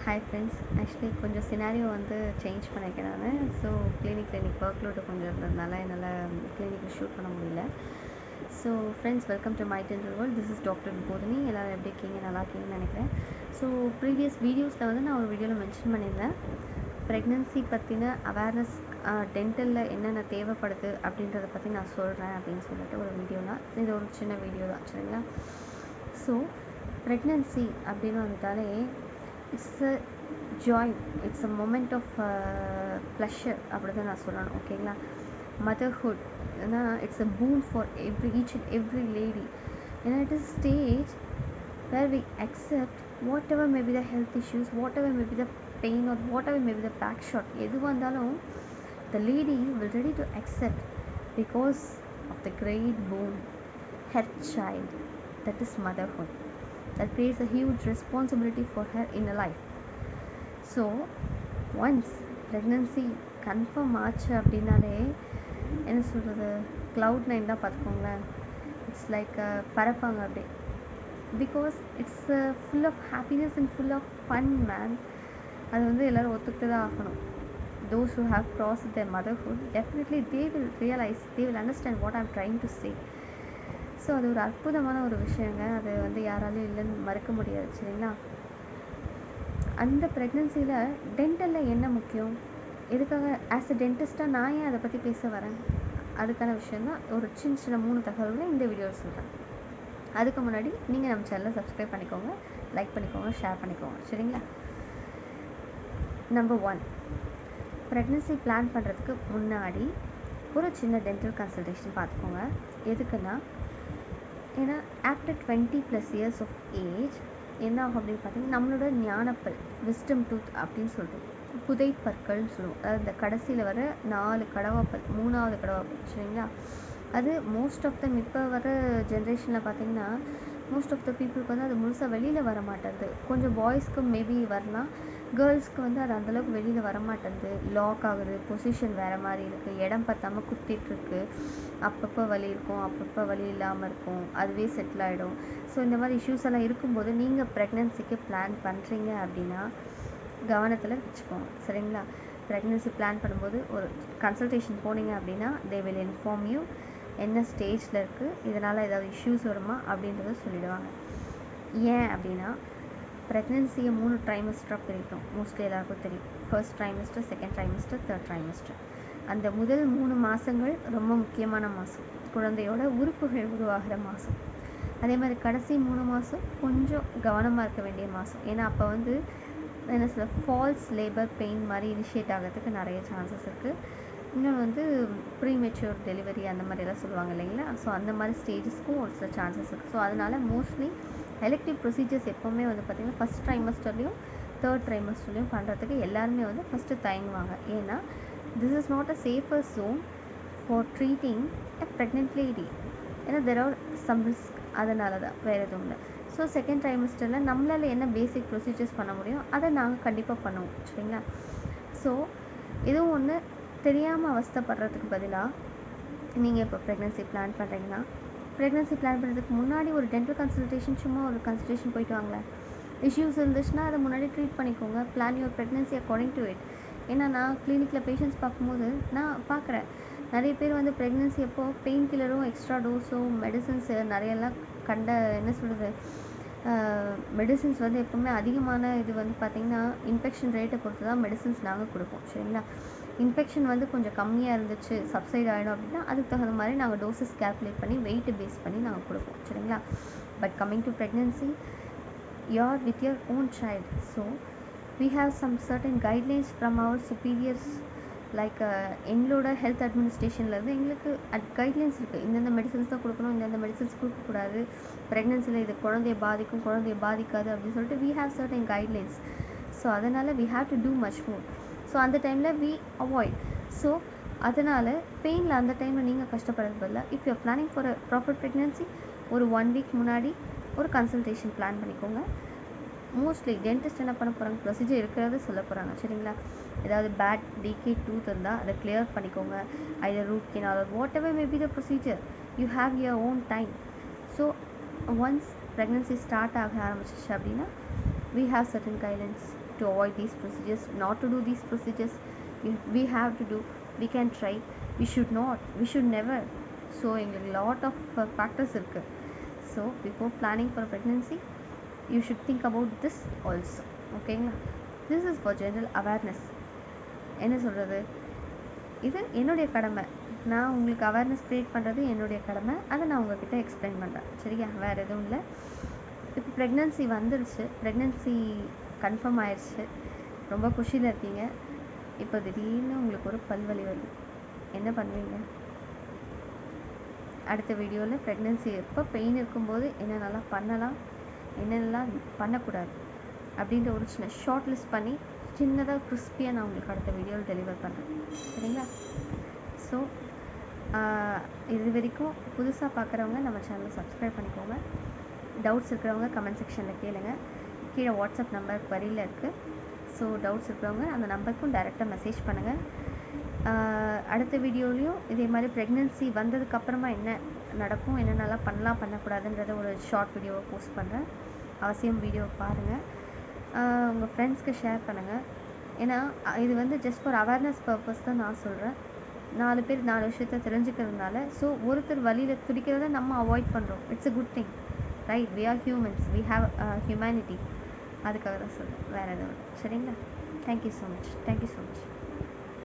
Hi friends, actually கொஞ்சம் scenario வந்து change பண்ணியிருக்கேன் நான். ஸோ கிளினிக்கில் இன்றைக்கி ஒர்க் லோடு கொஞ்சம் இருந்ததுனால என்னால் கிளினிக்கில் ஷூட் பண்ண முடியல. So friends, welcome to my dental world. This is doctor Bodhini. எல்லோரும் எப்படி இருக்கீங்க? நல்லா இருக்கீங்கன்னு நினைக்கிறேன். ஸோ ப்ரீவியஸ் வீடியோஸில் வந்து நான் ஒரு வீடியோவில் மென்ஷன் பண்ணியிருந்தேன், ப்ரெக்னென்சி பற்றின அவேர்னஸ் டென்டலில் என்னென்ன தேவைப்படுது அப்படின்றத பற்றி நான் சொல்கிறேன் அப்படின்னு சொல்லிட்டு ஒரு வீடியோனா, இது ஒரு சின்ன வீடியோ தான், சரிங்களா? ஸோ ப்ரெக்னென்சி அப்படின்னு வந்துட்டாலே it's a joy, it's a moment of pleasure அப்படி தான் நான் சொல்லணும், ஓகேங்களா? மதர்ஹுட் ஏன்னா it's a boon for each and every lady. ஏன்னா it is stage where we accept whatever may be the health issues, whatever may be the pain, or whatever may be the back shot, எது வந்தாலும் the lady will ready to accept because of the great boon, her child, that is motherhood. That creates a huge responsibility for her in a life. So once pregnancy confirm ஆச்சு அப்படின்னாலே என்ன சொல்கிறது, cloud nine தான் பார்த்துக்கோங்களேன். It's like பறப்பாங்க அப்படியே, because it's full of happiness and full of fun man. அது வந்து எல்லோரும் ஒத்துக்கிட்டு தான் ஆகணும். Those who have crossed their motherhood, definitely they will realize, they will understand what I'm trying to say. So அது ஒரு அற்புதமான ஒரு விஷயங்க. அது வந்து யாராலையும் இல்லைன்னு மறுக்க முடியாது, சரிங்களா? அந்த ப்ரெக்னென்சியில் டென்டலில் என்ன முக்கியம், எதுக்காக ஆஸ் அ டென்டிஸ்ட்டாக நான் ஏன் அதை பற்றி பேச வரேன், அதுக்கான விஷயந்தான் ஒரு சின்ன சின்ன 3 தகவல்களை இந்த வீடியோவில் சொல்கிறேன். அதுக்கு முன்னாடி நீங்கள் நம்ம சேனலை சப்ஸ்கிரைப் பண்ணிக்கோங்க, லைக் பண்ணிக்கோங்க, ஷேர் பண்ணிக்கோங்க, சரிங்களா? நம்பர் 1, ப்ரெக்னென்சி பிளான் பண்ணுறதுக்கு முன்னாடி ஒரு சின்ன டென்டல் கன்சல்டேஷன் பார்த்துக்கோங்க. எதுக்குன்னா, ஏன்னா ஆஃப்டர் 20+ இயர்ஸ் ஆஃப் ஏஜ் என்ன ஆகும் அப்படின்னு பார்த்தீங்கன்னா, நம்மளோட ஞானப்பல், விஸ்டம் டூத் அப்படின்னு சொல்கிறோம், புதை பற்கள்னு சொல்லுவோம். அதாவது இந்த கடைசியில் வர 4 கடவாப்பல், 3வது கடவாப்பல், சரிங்களா? அது மோஸ்ட் ஆஃப் தம் இப்போ வர ஜென்ரேஷனில் பார்த்தீங்கன்னா மோஸ்ட் ஆஃப் த பீப்புளுக்கு வந்து அது முழுசாக வெளியில் வர மாட்டேங்குது. கொஞ்சம் பாய்ஸ்க்கு மேபி வரலாம், கேர்ள்ஸ்க்கு வந்து அது அந்தளவுக்கு வெளியில் வரமாட்டேங்குது. லாக் ஆகுது, பொசிஷன் வேறு மாதிரி இருக்குது, இடம் பற்றாமல் குத்திட்டுருக்கு, அப்பப்போ வலி இருக்கும், அப்பப்போ வலி இல்லாமல் இருக்கும், அதுவே செட்டில் ஆகிடும். ஸோ இந்த மாதிரி இஷ்யூஸ் எல்லாம் இருக்கும்போது நீங்கள் ப்ரெக்னென்சிக்கு பிளான் பண்ணுறீங்க அப்படின்னா கவனத்தில் வச்சுக்கோங்க, சரிங்களா? ப்ரெக்னென்சி பிளான் பண்ணும்போது ஒரு கன்சல்டேஷன் போனீங்க அப்படின்னா தே வில் இன்ஃபார்ம் யூ என்ன ஸ்டேஜில் இருக்குது, இதனால் ஏதாவது இஷ்யூஸ் வருமா அப்படின்றத சொல்லிவிடுவாங்க. ஏன் அப்படின்னா, ப்ரெக்னென்சியை 3 ட்ரைமஸ்டராக பிரிக்கும். மோஸ்ட்லி எல்லாருக்கும் தெரியும். First trimester, second trimester, third trimester. அந்த முதல் 3 மாதங்கள் ரொம்ப முக்கியமான மாதம், குழந்தையோட உறுப்புகள் உருவாகிற மாதம். அதே மாதிரி கடைசி 3 மாதம் கொஞ்சம் கவனமாக இருக்க வேண்டிய மாதம். ஏன்னா அப்போ வந்து என்ன சொல்ல, ஃபால்ஸ் லேபர் பெயின் மாதிரி இனிஷியேட் ஆகிறதுக்கு நிறைய சான்சஸ் இருக்குது. இன்னொன்று வந்து ப்ரீமெச்சூர் டெலிவரி அந்த மாதிரிலாம் சொல்லுவாங்க இல்லைங்களா? ஸோ அந்த மாதிரி ஸ்டேஜஸ்க்கும் ஒரு சில சான்சஸ் இருக்குது. ஸோ அதனால் மோஸ்ட்லி எலெக்டிவ் ப்ரொசீஜர்ஸ் எப்போவுமே வந்து பார்த்திங்கன்னா ஃபஸ்ட் ட்ரைமஸ்டர்லேயும் தேர்ட் ட்ரைமஸ்டர்லேயும் பண்ணுறதுக்கு எல்லாருமே வந்து ஃபஸ்ட்டு தயங்குவாங்க. ஏன்னா this is not a safer zone for treating a pregnant lady. ஏன்னா தெர் ஆர் சம் ரிஸ்க், அதனால தான், வேறு எதுவும் இல்லை. ஸோ செகண்ட் ட்ரைமஸ்டரில் நம்மளால் என்ன பேசிக் ப்ரொசீஜர்ஸ் பண்ண முடியும் அதை நாங்கள் கண்டிப்பாக பண்ணுவோம், சரிங்களா? ஸோ எதுவும் ஒன்று தெரியாமல் அவஸ்தைப்படுறதுக்கு பதிலாக நீங்கள் இப்போ ப்ரெக்னென்சி பிளான் பண்ணுறீங்கன்னா, ப்ரெக்னென்சி பிளான் பண்ணுறதுக்கு முன்னாடி ஒரு டென்டல் கன்சல்டேஷன், சும்மா ஒரு கன்சல்டேஷன் போயிட்டு வாங்களேன். இஷ்யூஸ் இருந்துச்சுன்னா அதை முன்னாடி ட்ரீட் பண்ணிக்கோங்க. Plan your pregnancy according to it. ஏன்னா நான் கிளினிக்கில் பேஷண்ட்ஸ் பார்க்கும்போது நான் பார்க்குறேன், நிறைய பேர் வந்து ப்ரெக்னென்சி அப்போ பெயின் கில்லரும் எக்ஸ்ட்ரா டோஸும் மெடிசன்ஸ் நிறையெல்லாம் என்ன சொல்கிறது, மெடிசின்ஸ் வந்து எப்போவுமே அதிகமான இது வந்து பார்த்திங்கன்னா இன்ஃபெக்ஷன் ரேட்டை பொறுத்து தான் மெடிசின்ஸ் நாங்கள் கொடுப்போம், சரிங்களா? இன்ஃபெக்ஷன் வந்து கொஞ்சம் கம்மியாக இருந்துச்சு, சப்சைட் ஆகிடும் அப்படின்னா அதுக்கு தகுந்த மாதிரி நாங்கள் டோசஸ் கேல்குலேட் பண்ணி வெயிட்டு பேஸ் பண்ணி நாங்கள் கொடுப்போம், சரிங்களா? But coming to pregnancy, you're with your own child, so we have some certain guidelines from our superiors, like எங்களோட ஹெல்த் அட்மினிஸ்ட்ரேஷன்லேருந்து எங்களுக்கு கைட்லைன்ஸ் இருக்குது. இந்தந்த மெடிசன்ஸ் தான் கொடுக்கணும், இந்தந்த மெடிசன்ஸ் கொடுக்கக்கூடாது, ப்ரெக்னென்சியில் இது குழந்தைய பாதிக்கும், குழந்தைய பாதிக்காது அப்படின்னு சொல்லிட்டு we have certain guidelines. So அதனால் we have to do much more. So அந்த டைமில் we avoid. ஸோ அதனால் பெயினில் அந்த டைமில் நீங்கள் கஷ்டப்படுறது பதிலாக if you planning for a proper pregnancy ஒரு 1 வீக் முன்னாடி ஒரு கன்சல்டேஷன் பிளான் பண்ணிக்கோங்க. மோஸ்ட்லி டென்டிஸ்ட் என்ன பண்ண போகிறாங்க, ப்ரொசீஜர் இருக்கிறத சொல்ல போகிறாங்க, சரிங்களா? ஏதாவது பேட் டிகே டூத் இருந்தால் அதை கிளியர் பண்ணிக்கோங்க, either root canal or whatever may be the procedure, you have your own time. So once pregnancy start ஆக ஆரம்பிச்சிச்சு அப்படின்னா we have certain guidelines. to avoid these procedures, not to do these procedures. We have to do, we can try, we should not, we should never. So எங்களுக்கு lot of factors இருக்குது. So before planning for pregnancy you should think about this also. ஓகேங்களா? This is for general awareness. என்ன சொல்கிறது, இது என்னுடைய கடமை. நான் உங்களுக்கு அவேர்னஸ் க்ரியேட் பண்ணுறது என்னுடைய கடமை. அதை நான் உங்ககிட்ட எக்ஸ்பிளைன் பண்ணுறேன். சரியா? வேறு எதுவும் இல்லை. இப்போ ப்ரெக்னென்சி வந்துடுச்சு, ப்ரெக்னென்சி கன்ஃபார்ம் ஆயிடுச்சு, ரொம்ப குஷியில் இருக்கீங்க. இப்போ திடீர்னு உங்களுக்கு ஒரு பல்வலி வருது, என்ன பண்ணுவீங்க? அடுத்த வீடியோவில் ப்ரெக்னென்சி எப்போ பெயின் இருக்கும்போது என்னென்னலாம் பண்ணலாம், என்னென்னலாம் பண்ணக்கூடாது அப்படின்ற ஒரு சின்ன ஷார்ட் லிஸ்ட் பண்ணி சின்னதாக கிறிஸ்பியாக நான் உங்களுக்கு அடுத்த வீடியோவில் டெலிவர் பண்ணுறேன். சரிங்களா? ஸோ இது வரைக்கும் புதுசாக பார்க்குறவங்க நம்ம சேனலை சப்ஸ்கிரைப் பண்ணிக்கோங்க. டவுட்ஸ் இருக்கிறவங்க கமெண்ட் செக்ஷனில் கேளுங்க. கீழே வாட்ஸ்அப் நம்பர் வரியில் இருக்குது. ஸோ டவுட்ஸ் இருக்கிறவங்க அந்த நம்பருக்கும் டைரெக்டாக மெசேஜ் பண்ணுங்கள். அடுத்த வீடியோலையும் இதே மாதிரி ப்ரெக்னென்சி வந்ததுக்கப்புறமா என்ன நடக்கும், என்னென்னலாம் பண்ணலாம் பண்ணக்கூடாதுன்றத ஒரு ஷார்ட் வீடியோவை போஸ்ட் பண்ணுறேன். அவசியம் வீடியோ பாருங்கள், உங்கள் ஃப்ரெண்ட்ஸ்க்கு ஷேர் பண்ணுங்கள். ஏன்னா இது வந்து ஜஸ்ட் ஃபார் அவேர்னஸ் பர்பஸ் தான் நான் சொல்கிறேன். 4 பேர் 4 விஷயத்த தெரிஞ்சுக்கிறதுனால. ஸோ ஒருத்தர் வழியில் துடிக்கிறத நம்ம அவாய்ட் பண்ணுறோம். It's a good thing, right? we are humans, we have humanity. அதுக்காக தான் சொல்கிறேன், வேறு எதுவும் இல்லை. சரிங்களா? Thank you so much.